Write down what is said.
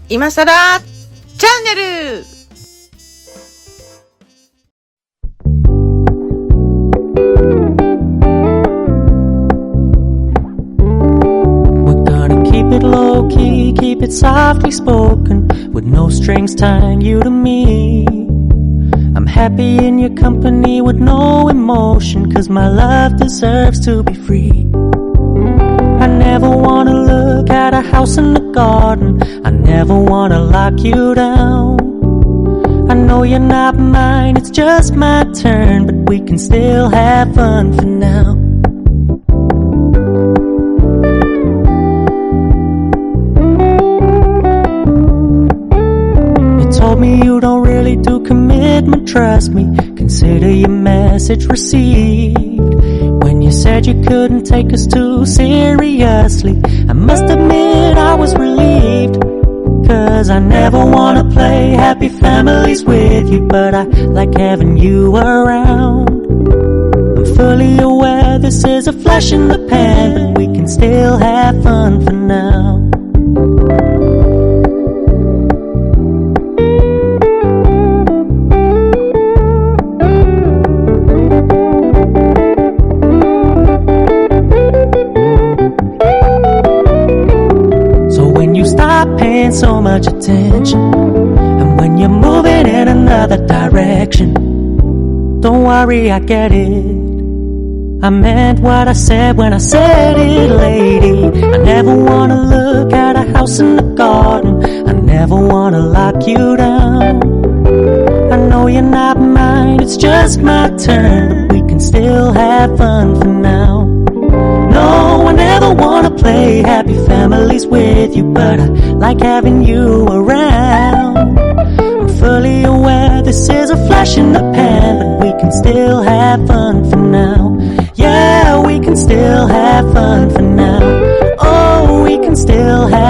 今さらチャンネル。Keep it low key, keep it softly spoken, with no strings tying you to me. I'm happy in your company with no emotion, 'cause my love deserves to be free. I never wanna look at a house in the garden, I never wanna lock you down. I know you're not mine, it's just my turn, but we can still have fun for now. Told me you don't really do commitment, trust me, consider your message received. When you said you couldn't take us too seriously, I must admit I was relieved. 'Cause I never wanna play happy families with you, but I like having you around. I'm fully aware this is a flash in the pan, but we can still have fun for now. Paying so much attention, and when you're moving in another direction, don't worry, I get it. I meant what I said when I said it, lady. I never wanna look at a house in the garden, I never wanna lock you down. I know you're not mine, it's just my turn, but we can still have fun for now. No, I never wanna play happy families with you, but I like having you around. I'm fully aware this is a flash in the pan, but we can still have fun for now. Yeah, we can still have fun for now. Oh, we can still have